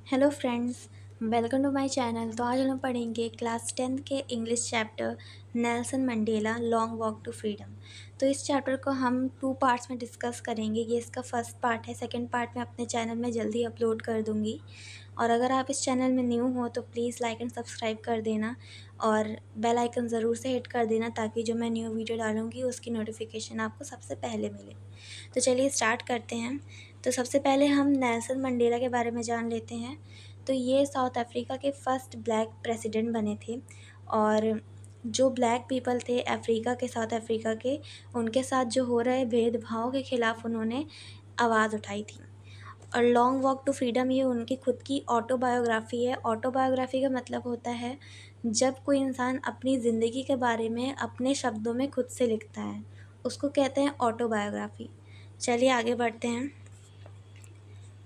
Hello friends, welcome to my channel. तो आज हम पढ़ेंगे क्लास 10th के English chapter Nelson Mandela long walk to freedom. तो इस चैप्टर को हम 2 पार्ट्स में डिस्कस करेंगे। ये इसका फर्स्ट पार्ट है। सेकंड पार्ट मैं अपने चैनल में जल्दी अपलोड कर दूँगी। और अगर आप इस चैनल में न्यू हो तो प्लीज़ लाइक एंड सब्सक्राइब कर देना और बेल आइकन ज़रूर से हिट कर देना ताकि जो मैं न्यू वीडियो डालूँगी उसकी नोटिफिकेशन आपको सबसे पहले मिले। तो चलिए स्टार्ट करते हैं। तो सबसे पहले हम नेल्सन मंडेला के बारे में जान लेते हैं। तो ये साउथ अफ्रीका के फर्स्ट ब्लैक प्रेसिडेंट बने थे और जो ब्लैक पीपल थे अफ्रीका के, साउथ अफ्रीका के, उनके साथ जो हो रहे भेदभाव के ख़िलाफ़ उन्होंने आवाज़ उठाई थी। और लॉन्ग वॉक टू फ्रीडम ये उनकी खुद की ऑटोबायोग्राफ़ी है। ऑटोबायोग्राफ़ी का मतलब होता है जब कोई इंसान अपनी ज़िंदगी के बारे में अपने शब्दों में खुद से लिखता है, उसको कहते हैं ऑटोबायोग्राफ़ी। चलिए आगे बढ़ते हैं।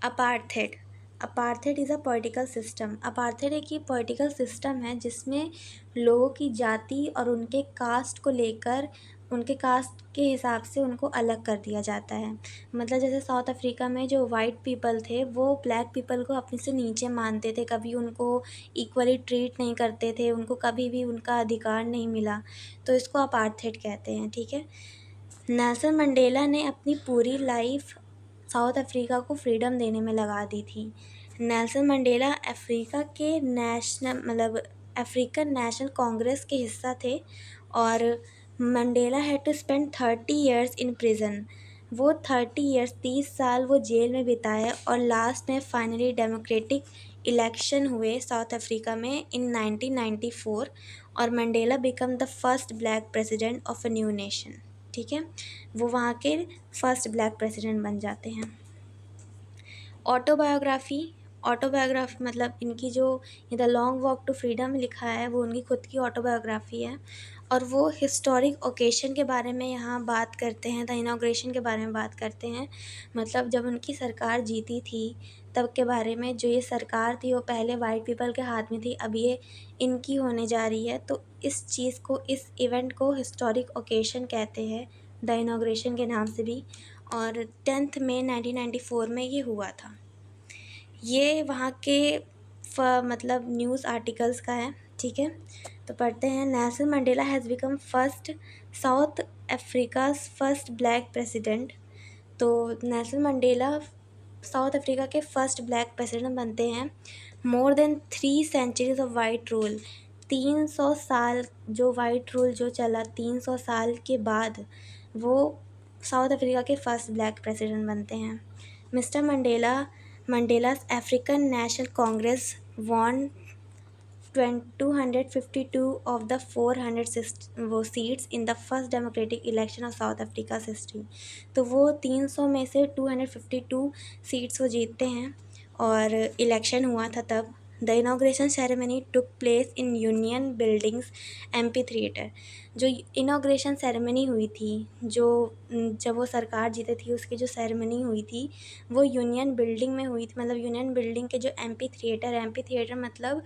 Apartheid. Apartheid is a political system. Apartheid एक ही पॉलिटिकल सिस्टम है जिसमें लोगों की जाति और उनके कास्ट को लेकर उनके कास्ट के हिसाब से उनको अलग कर दिया जाता है। मतलब जैसे साउथ अफ्रीका में जो वाइट पीपल थे वो ब्लैक पीपल को अपने से नीचे मानते थे, कभी उनको इक्वली ट्रीट नहीं करते थे, उनको कभी भी उनका अधिकार नहीं मिला। तो इसको अपार्थेड कहते हैं, ठीक है। नेल्सन मंडेला ने अपनी पूरी लाइफ साउथ अफ्रीका को फ्रीडम देने में लगा दी थी। नेल्सन मंडेला अफ्रीका के अफ्रीकन नेशनल कांग्रेस के हिस्सा थे और Mandela had to spend 30 years in prison. वो 30 साल वो जेल में बिताए और लास्ट में फाइनली डेमोक्रेटिक इलेक्शन हुए साउथ अफ्रीका में इन 1994 और Mandela become the first black president of a new nation. ठीक है, वो वहाँ के फर्स्ट ब्लैक प्रेसिडेंट बन जाते हैं। ऑटोबायोग्राफी मतलब इनकी जो the long walk to freedom लिखा है वो उनकी खुद की ऑटोबायोग्राफी है और वो हिस्टोरिक ओकेशन के बारे में यहाँ बात करते हैं, द इनॉग्रेशन के बारे में बात करते हैं। मतलब जब उनकी सरकार जीती थी तब के बारे में। जो ये सरकार थी वो पहले वाइट पीपल के हाथ में थी, अब ये इनकी होने जा रही है। तो इस चीज़ को, इस इवेंट को हिस्टोरिक ओकेशन कहते हैं, द इनॉग्रेशन के नाम से भी। और 10 मई 1994 में ये हुआ था। ये वहाँ के मतलब न्यूज़ आर्टिकल्स का है, ठीक है। तो पढ़ते हैं। Nelson Mandela has become first South Africa's first black president. तो नेल्सन मंडेला साउथ अफ्रीका के फर्स्ट ब्लैक प्रेसिडेंट बनते हैं। More than 3 centuries of white rule. 300 साल जो वाइट रूल जो चला, 300 साल के बाद वो साउथ अफ्रीका के फर्स्ट ब्लैक प्रेसिडेंट बनते हैं। Mister Mandela's African National Congress won 252 of the 400 seats in the first democratic election of South Africa's history। तो वो 300 में से 252 सीट्स वो जीतते हैं और इलेक्शन हुआ था तब। The inauguration ceremony took place in union buildings amphi theatre. जो इनाग्रेशन सेरेमनी हुई थी, जो जब वो सरकार जीती थी उसकी जो सेरेमनी हुई थी वो यूनियन बिल्डिंग में हुई थी। मतलब यूनियन बिल्डिंग के जो एम्पी थिएटर मतलब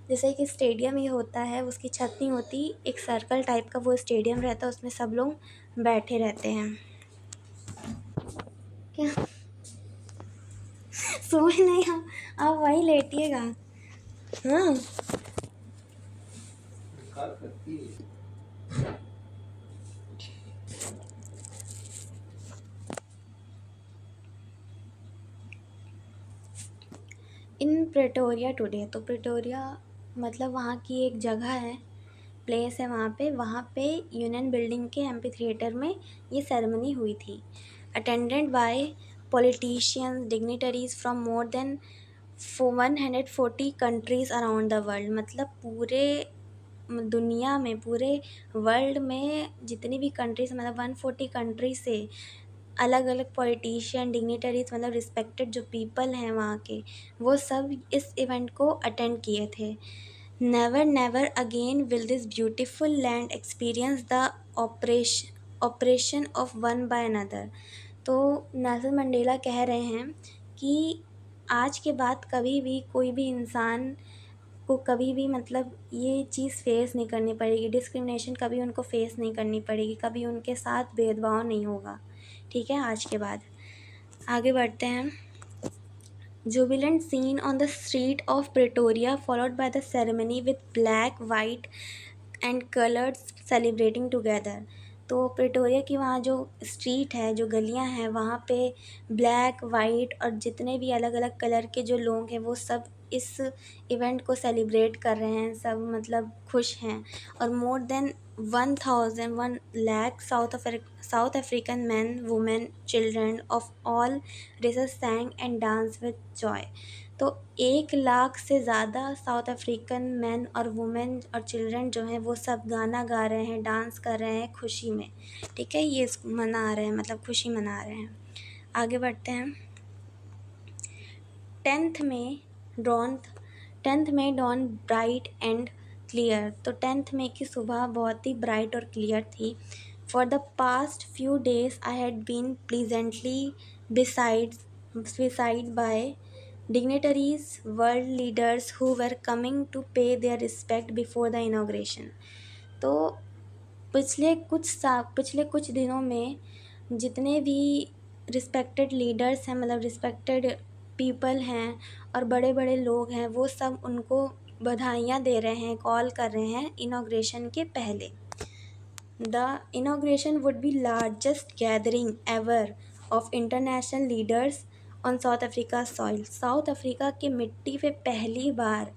जैसे कि स्टेडियम ये होता है, उसकी छत नहीं होती, एक सर्कल टाइप का वो स्टेडियम रहता है, उसमें सब लोग बैठे रहते हैं। क्या सोए नहीं आप वहीं लेटिएगा। हाँ, इन प्रेटोरिया टुडे। तो प्रेटोरिया मतलब वहाँ की एक जगह है, प्लेस है वहाँ पे यूनियन बिल्डिंग के एम्पी थिएटर में ये सेरेमनी हुई थी। Attended by politicians, dignitaries from more than 140 countries around the world. मतलब पूरे दुनिया में, पूरे वर्ल्ड में जितनी भी कंट्रीज़, मतलब 140 कंट्री से अलग अलग पॉलिटिशियन, डिग्निटरीज, मतलब रिस्पेक्टेड जो पीपल हैं वहाँ के, वो सब इस इवेंट को अटेंड किए थे। Never again will this beautiful land experience the operation of one by another. तो नेल्सन मंडेला कह रहे हैं कि आज के बाद कभी भी कोई भी इंसान को कभी भी मतलब ये चीज़ फेस नहीं करनी पड़ेगी, डिस्क्रिमिनेशन कभी उनको फेस नहीं करनी पड़ेगी, कभी उनके साथ भेदभाव नहीं होगा, ठीक है। आज के बाद आगे बढ़ते हैं। jubilant scene on the street of Pretoria, followed by the ceremony with black, white and colours celebrating together. तो प्रिटोरिया की वहाँ जो स्ट्रीट है, जो गलियाँ हैं, वहाँ पे ब्लैक, वाइट और जितने भी अलग अलग कलर के जो लोग हैं वो सब इस इवेंट को सेलिब्रेट कर रहे हैं, सब मतलब खुश हैं। और more than 1,001 lakh South African man, women, children of all races sang and dance with joy. तो 1 लाख से ज़्यादा साउथ अफ्रीकन मैन और वुमेन और चिल्ड्रन जो हैं वो सब गाना गा रहे हैं, डांस कर रहे हैं खुशी में, ठीक है। ये मना रहे हैं, मतलब खुशी मना रहे हैं। आगे बढ़ते हैं। टेंथ में डॉन ब्राइट एंड क्लियर। तो 10th में की सुबह बहुत ही ब्राइट और क्लियर थी। For the past few days I had been pleasantly beside by dignitaries, world leaders who were coming to pay their respect before the inauguration। तो पिछले कुछ दिनों में जितने भी रिस्पेक्टेड लीडर्स हैं, मतलब रिस्पेक्टेड पीपल हैं और बड़े बड़े लोग हैं, वो सब उनको बधाइयाँ दे रहे हैं, कॉल कर रहे हैं इनॉग्रेशन के पहले। The inauguration would be largest gathering ever of international leaders on South Africa's soil। South Africa की मिट्टी पे पहली बार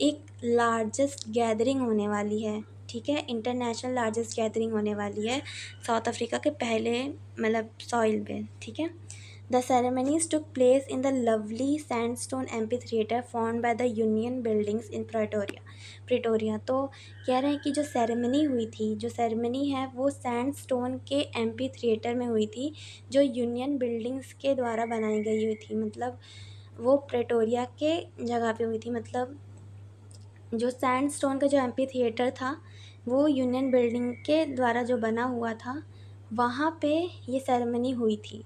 एक लार्जेस्ट गैदरिंग होने वाली है, ठीक है। इंटरनेशनल लार्जेस्ट गैदरिंग होने वाली है साउथ अफ्रीका के पहले मतलब सॉइल पे, ठीक है। The ceremonies took place in the lovely sandstone amphitheater formed by the Union Buildings in Pretoria। तो कह रहे हैं कि जो सेरेमनी है वो सैंडस्टोन के एम्फीथिएटर में हुई थी, जो यूनियन बिल्डिंग्स के द्वारा बनाई गई हुई थी। मतलब वो प्रेटोरिया के जगह पे हुई थी। मतलब जो सैंडस्टोन का जो एम्फीथिएटर था वो यूनियन बिल्डिंग के द्वारा जो बना हुआ था, वहाँ पे ये सेरेमनी हुई थी।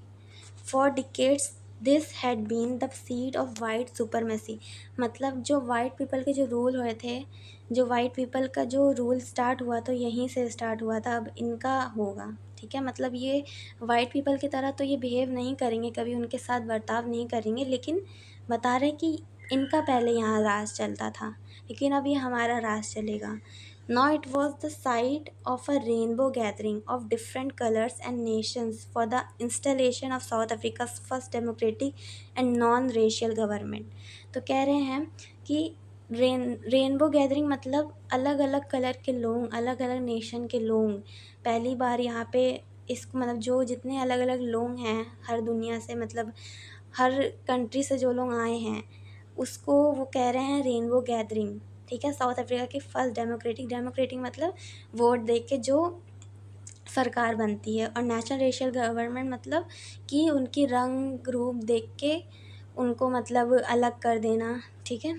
For decades this had been the seat of white supremacy. मतलब जो वाइट पीपल के जो रूल हुए थे, जो वाइट पीपल का जो रूल स्टार्ट हुआ तो यहीं से स्टार्ट हुआ था, अब इनका होगा, ठीक है। मतलब ये वाइट पीपल की तरह तो ये बिहेव नहीं करेंगे, कभी उनके साथ बर्ताव नहीं करेंगे, लेकिन बता रहे कि इनका पहले यहाँ राज चलता था, लेकिन अब ये हमारा राज चलेगा। Now it was the site of a rainbow gathering of different colors and nations for the installation of South Africa's first democratic and non-racial government। तो कह रहे हैं कि रेनबो गैदरिंग मतलब अलग अलग कलर के लोग, अलग अलग नेशन के लोग पहली बार यहाँ पे इसको, मतलब जो जितने अलग अलग लोग हैं हर दुनिया से, मतलब हर कंट्री से जो लोग आए हैं उसको वो कह रहे हैं रेनबो गैदरिंग, ठीक है। साउथ अफ्रीका की फर्स्ट डेमोक्रेटिक मतलब वोट दे के जो सरकार बनती है, और नेशनल रेशियल गवर्नमेंट मतलब कि उनकी रंग रूप देख के उनको मतलब अलग कर देना, ठीक है।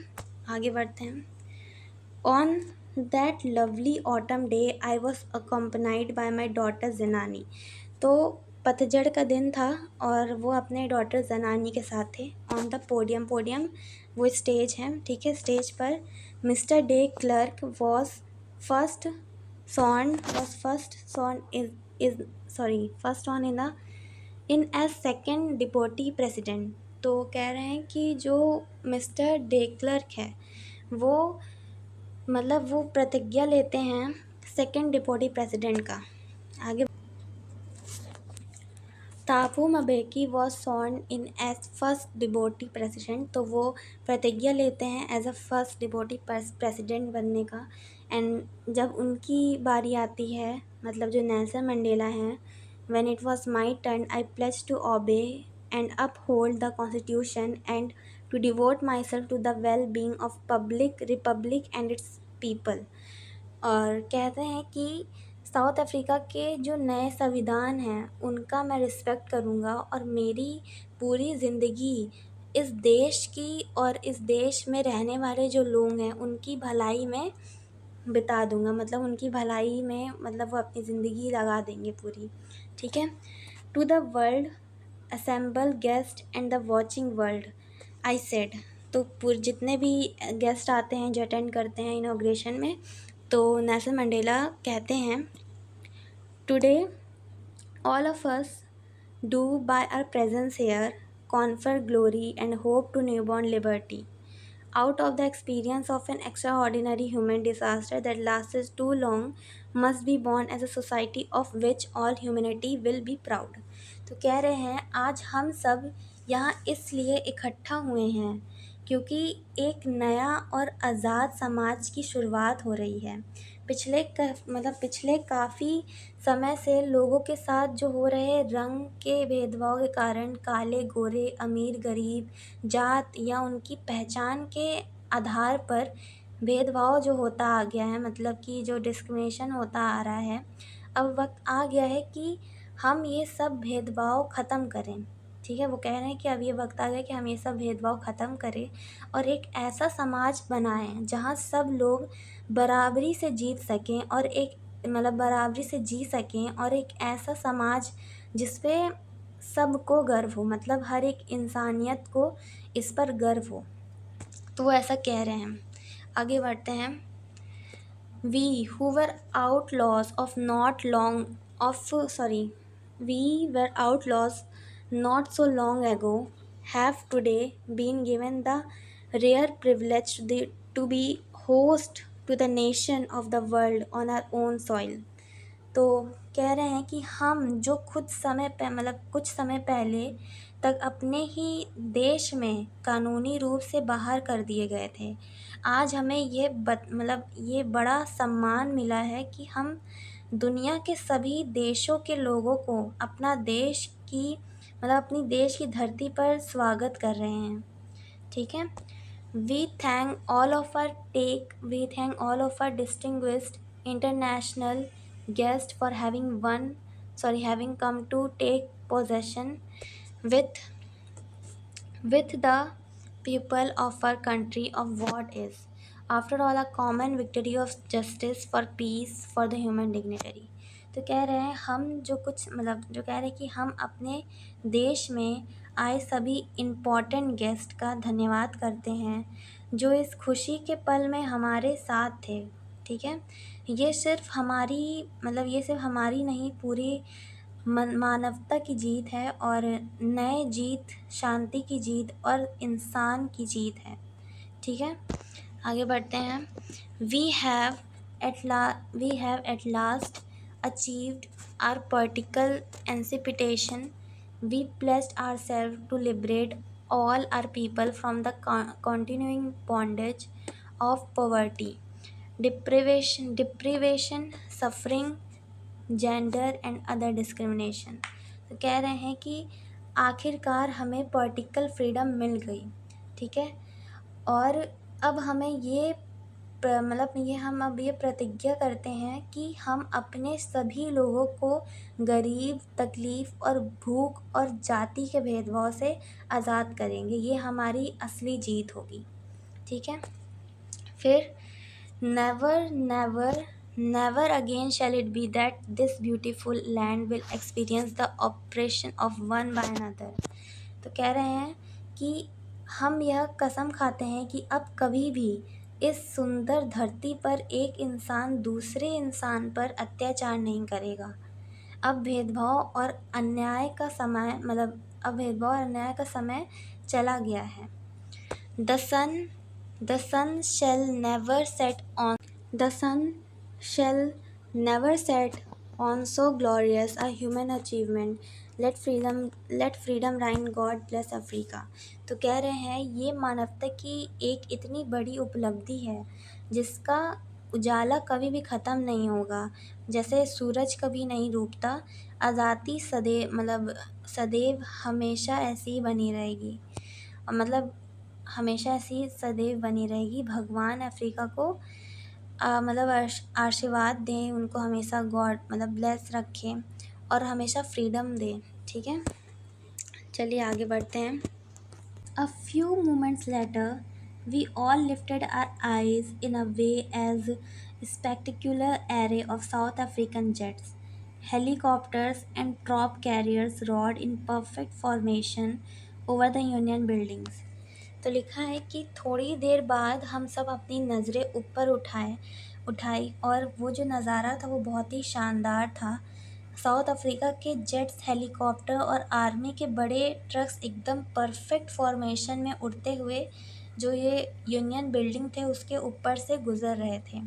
आगे बढ़ते हैं। On that lovely autumn day I was accompanied by my daughter Janani. तो पतझड़ का दिन था और वो अपने डॉटर जनानी के साथ थे। ऑन द पोडियम वो स्टेज है, ठीक है। स्टेज पर Mr de Klerk was first on in as second deputy president. तो कह रहे हैं कि जो मिस्टर डे क्लर्क है वो मतलब वो प्रतिज्ञा लेते हैं सेकेंड डिप्टी प्रेसिडेंट का। आगे Thabo Mbeki was sworn in as first deputy president. तो वो प्रतिज्ञा लेते हैं as a first deputy president बनने का। एंड जब उनकी बारी आती है, मतलब जो नेल्सन मंडेला हैं, when it was my turn I pledge to obey and uphold the constitution and to devote myself to the well being of republic and its people. और कहते हैं कि साउथ अफ्रीका के जो नए संविधान हैं उनका मैं रिस्पेक्ट करूँगा और मेरी पूरी ज़िंदगी इस देश की और इस देश में रहने वाले जो लोग हैं उनकी भलाई में बिता दूँगा। मतलब उनकी भलाई में, मतलब वो अपनी ज़िंदगी लगा देंगे पूरी, ठीक है। To the world assemble guest and the watching world I said. तो जितने भी गेस्ट आते हैं जो अटेंड करते हैं इनॉग्रेशन में, तो नेल्सन मंडेला कहते हैं today all of us do by our presence here confer glory and hope to newborn liberty. Out of the experience of an extraordinary human disaster that lasted too long, must be born as a society of which all humanity will be proud. तो कह रहे हैं आज हम सब यहाँ इसलिए इकट्ठा हुए हैं क्योंकि एक नया और आज़ाद समाज की शुरुआत हो रही है। पिछले काफ़ी समय से लोगों के साथ जो हो रहे रंग के भेदभाव के कारण काले गोरे अमीर गरीब जात या उनकी पहचान के आधार पर भेदभाव जो होता आ गया है, मतलब कि जो डिस्क्रिमिनेशन होता आ रहा है, अब वक्त आ गया है कि हम ये सब भेदभाव ख़त्म करें। ठीक है, वो कह रहे हैं कि अब ये वक्त आ गया कि हम ये सब भेदभाव ख़त्म करें और एक ऐसा समाज बनाएं जहाँ सब लोग बराबरी से जीत सकें और बराबरी से जी सकें, और एक ऐसा समाज जिस पे सबको गर्व हो, मतलब हर एक इंसानियत को इस पर गर्व हो। तो वो ऐसा कह रहे हैं। आगे बढ़ते हैं। We who were outlaws of not long of sorry we were outlaws not so long ago have today been given the rare privilege to be host to the nation of the world on our own soil. तो कह रहे हैं कि हम जो कुछ समय पहले तक अपने ही देश में कानूनी रूप से बाहर कर दिए गए थे, आज हमें ये बड़ा सम्मान मिला है कि हम दुनिया के सभी देशों के लोगों को अपनी देश की धरती पर स्वागत कर रहे हैं। ठीक है। We thank all of our distinguished international guests for having come to take possession with the people of our country of what is, after all, a common victory of justice for peace for the human dignity. तो कह रहे हैं जो कह रहे हैं कि हम अपने देश में आए सभी इम्पोर्टेंट गेस्ट का धन्यवाद करते हैं जो इस खुशी के पल में हमारे साथ थे। ठीक है, ये सिर्फ हमारी नहीं, पूरी मानवता की जीत है और नए जीत, शांति की जीत और इंसान की जीत है। ठीक है, आगे बढ़ते हैं। We have at last achieved our political emancipation. We pledged ourselves to liberate all our people from the continuing bondage of poverty, deprivation, suffering, gender and other discrimination. तो कह रहे हैं कि आखिरकार हमें पॉलिटिकल फ्रीडम मिल गई। ठीक है, और अब हमें हम अब ये प्रतिज्ञा करते हैं कि हम अपने सभी लोगों को गरीब, तकलीफ़ और भूख और जाति के भेदभाव से आज़ाद करेंगे। ये हमारी असली जीत होगी। ठीक है, फिर never again shall it be that this beautiful land will experience the oppression of one by another. तो कह रहे हैं कि हम यह कसम खाते हैं कि अब कभी भी इस सुंदर धरती पर एक इंसान दूसरे इंसान पर अत्याचार नहीं करेगा। अब भेदभाव और अन्याय का समय चला गया है। The sun shall never set on so glorious a human achievement. Let freedom reign. God bless Africa. तो कह रहे हैं ये मानवता की एक इतनी बड़ी उपलब्धि है जिसका उजाला कभी भी ख़त्म नहीं होगा, जैसे सूरज कभी नहीं डूबता। आज़ादी सदैव हमेशा ऐसी ही बनी रहेगी, हमेशा ऐसी सदैव बनी रहेगी। भगवान अफ्रीका को आशीर्वाद दें, उनको हमेशा गॉड ब्लेस रखें और हमेशा फ्रीडम दें। ठीक है, चलिए आगे बढ़ते हैं। A few moments later, we all lifted our eyes in a way as spectacular array of South African jets, helicopters and drop carriers roared in perfect formation over the Union buildings. तो लिखा है कि थोड़ी देर बाद हम सब अपनी नज़रें ऊपर उठाई और वो जो नज़ारा था वो बहुत ही शानदार था। साउथ अफ्रीका के जेट्स, हेलीकॉप्टर और आर्मी के बड़े ट्रक्स एकदम परफेक्ट फॉर्मेशन में उड़ते हुए जो ये यूनियन बिल्डिंग थे उसके ऊपर से गुजर रहे थे।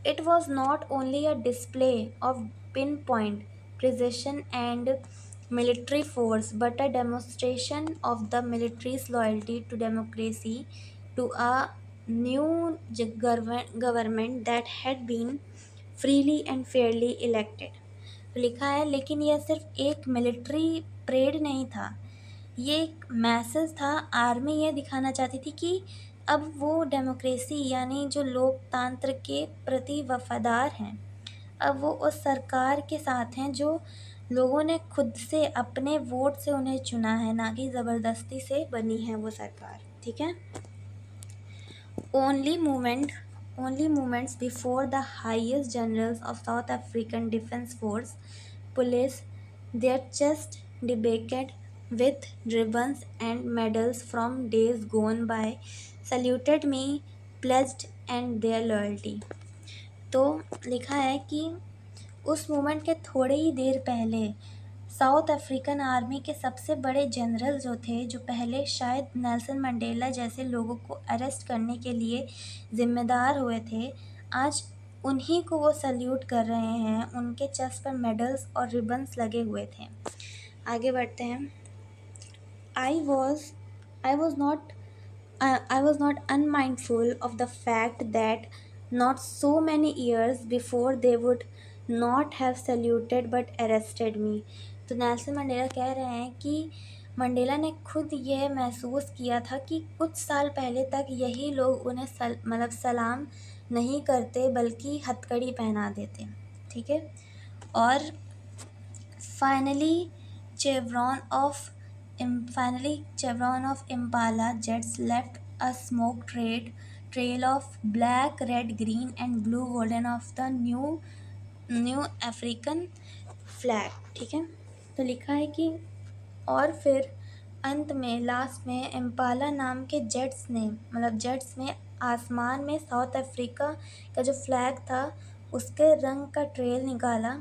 It was not only a display of pinpoint precision and military force, but a demonstration of the military's loyalty to democracy, to a new government that had been freely and fairly elected. तो लिखा है, लेकिन यह सिर्फ एक military parade नहीं था, ये एक मैसेज था। आर्मी ये दिखाना चाहती थी कि अब वो डेमोक्रेसी यानी जो लोकतंत्र के प्रति वफादार हैं, अब वो उस सरकार के साथ हैं जो लोगों ने खुद से अपने वोट से उन्हें चुना है, ना कि ज़बरदस्ती से बनी है वो सरकार। ठीक है। Only moments before the highest generals of South African Defence Force police, their chest debated with ribbons and medals from days gone by, saluted me, pledged and their loyalty। तो लिखा है कि उस मोमेंट के थोड़े ही देर पहले साउथ अफ्रीकन आर्मी के सबसे बड़े जनरल जो थे, जो पहले शायद नेल्सन मंडेला जैसे लोगों को अरेस्ट करने के लिए ज़िम्मेदार हुए थे, आज उन्हीं को वो सल्यूट कर रहे हैं। उनके चेस्ट पर मेडल्स और रिबन्स लगे हुए थे। आगे बढ़ते हैं। I was I was not I was not unmindful of the fact that not so many years before they would not have saluted but arrested me। तो नेल्सन मंडेला कह रहे हैं कि मंडेला ने खुद यह महसूस किया था कि कुछ साल पहले तक यही लोग उन्हें सलाम नहीं करते बल्कि हथकड़ी पहना देते। ठीक है। और Finally, chevron of Impala jets left a smoke trail of black, red, green, and blue golden of the new African flag। ठीक है। तो लिखा है कि और फिर अंत में लास्ट में इम्पाला नाम के जेट्स में आसमान में साउथ अफ्रीका का जो फ्लैग था उसके रंग का ट्रेल निकाला,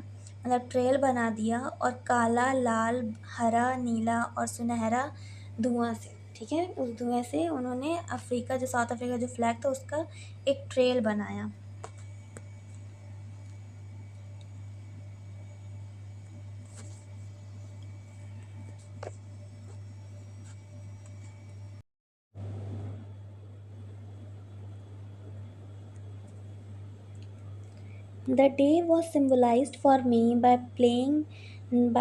ट्रेल बना दिया, और काला, लाल, हरा, नीला और सुनहरा धुआं से, ठीक है, उस धुएं से उन्होंने साउथ अफ्रीका जो फ्लैग था उसका एक ट्रेल बनाया। The day was symbolized for me by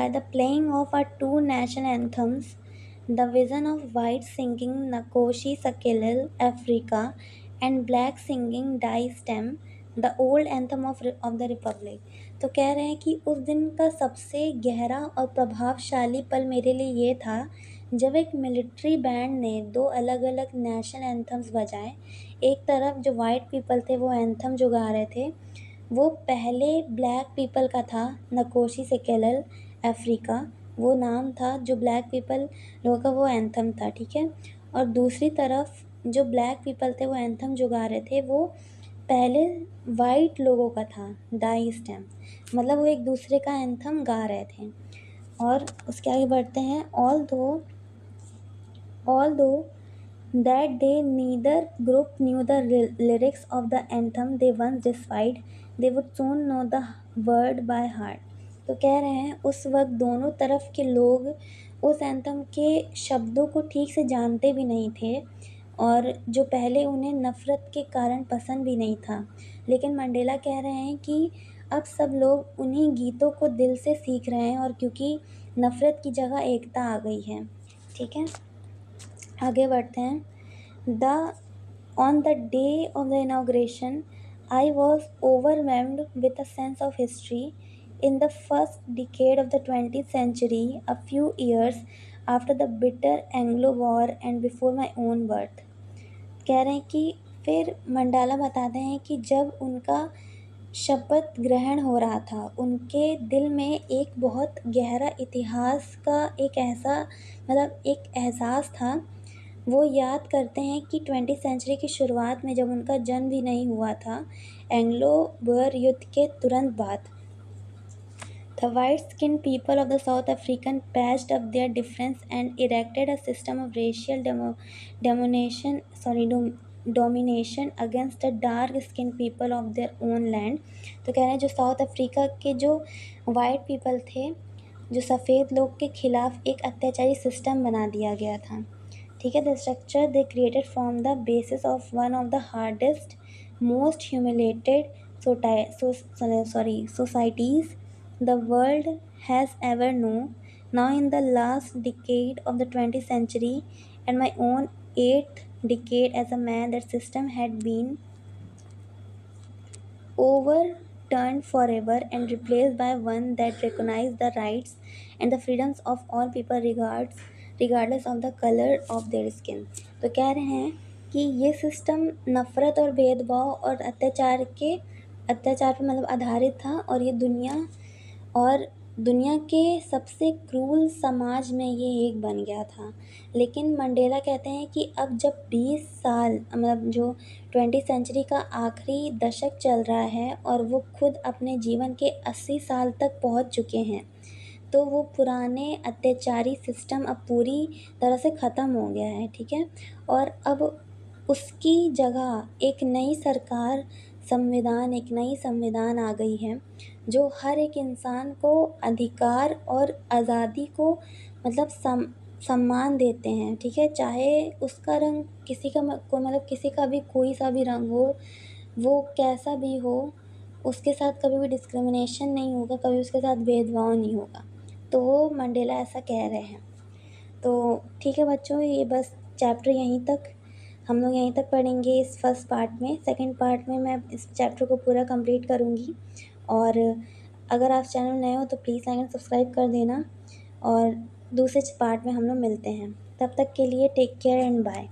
the playing of our two national anthems, the vision of white singing Nakoshi Sakelel, Africa, and black singing Die Stem, the old anthem of the Republic। तो कह रहे हैं कि उस दिन का सबसे गहरा और प्रभावशाली पल मेरे लिए ये था जब एक मिलिट्री बैंड ने दो अलग अलग नेशनल एंथम्स बजाए। एक तरफ जो वाइट पीपल थे वो एंथम जो गा रहे थे वो पहले ब्लैक पीपल का था, नकोशी सेकेलल अफ्रीका वो नाम था जो ब्लैक पीपल लोगों का वो एंथम था। ठीक है। और दूसरी तरफ जो ब्लैक पीपल थे वो एंथम जो गा रहे थे वो पहले वाइट लोगों का था, डाई स्टेम, मतलब वो एक दूसरे का एंथम गा रहे थे। और उसके आगे बढ़ते हैं। ऑल दो that they neither group knew the lyrics of the anthem they once defied, they would soon know the word by heart। तो कह रहे हैं उस वक्त दोनों तरफ के लोग उस एंथम के शब्दों को ठीक से जानते भी नहीं थे और जो पहले उन्हें नफ़रत के कारण पसंद भी नहीं था, लेकिन मंडेला कह रहे हैं कि अब सब लोग उन्हीं गीतों को दिल से सीख रहे हैं और क्योंकि नफ़रत की जगह एकता आ गई है। ठीक है। आगे बढ़ते हैं। On the day of the inauguration, I was overwhelmed with a sense of history. In the first decade of the 20th century, a few years after the bitter Anglo War and before my own birth। कह रहे हैं कि फिर mandala बताते हैं कि जब उनका शपथ ग्रहण हो रहा था उनके दिल में एक बहुत गहरा इतिहास का एक एहसास था। वो याद करते हैं कि 20वीं सेंचुरी की शुरुआत में जब उनका जन्म भी नहीं हुआ था, एंग्लो बोयर युद्ध के तुरंत बाद। The white-skinned people of the South African patched up their difference and erected a system of racial domination against the dark-skinned people of their own land. तो कह रहे हैं जो साउथ अफ्रीका के जो वाइट पीपल थे, जो सफ़ेद लोग के खिलाफ एक अत्याचारी सिस्टम बना दिया गया था। ठीक है, the structure they created from the basis of one of the hardest most humiliated societies the world has ever known. Now, in the last decade of the 20th century, and my own eighth decade as a man, that system had been overturned forever and replaced by one that recognized the rights and the freedoms of all people regardless of the color of their skin. तो कह रहे हैं कि ये system नफ़रत और भेदभाव और अत्याचार पर मतलब आधारित था, और दुनिया के सबसे क्रूर समाज में ये एक बन गया था। लेकिन मंडेला कहते हैं कि अब जब 20 साल मतलब जो 20th सेंचुरी का आखिरी दशक चल रहा है और वो खुद अपने जीवन के 80 साल तक पहुंच चुके हैं, तो वो पुराने अत्याचारी सिस्टम अब पूरी तरह से ख़त्म हो गया है। ठीक है, और अब उसकी जगह एक नई संविधान आ गई है जो हर एक इंसान को अधिकार और आज़ादी को मतलब सम्मान देते हैं। ठीक है, चाहे उसका रंग किसी का भी कोई सा भी रंग हो, वो कैसा भी हो, उसके साथ कभी भी डिस्क्रिमिनेशन नहीं होगा, कभी उसके साथ भेदभाव नहीं होगा। तो वो मंडेला ऐसा कह रहे हैं। तो ठीक है बच्चों, ये बस चैप्टर हम लोग यहीं तक पढ़ेंगे इस फर्स्ट पार्ट में। सेकंड पार्ट में मैं इस चैप्टर को पूरा कंप्लीट करूँगी। और अगर आप चैनल नए हो तो प्लीज़ चैनल सब्सक्राइब कर देना, और दूसरे पार्ट में हम लोग मिलते हैं। तब तक के लिए टेक केयर एंड बाय।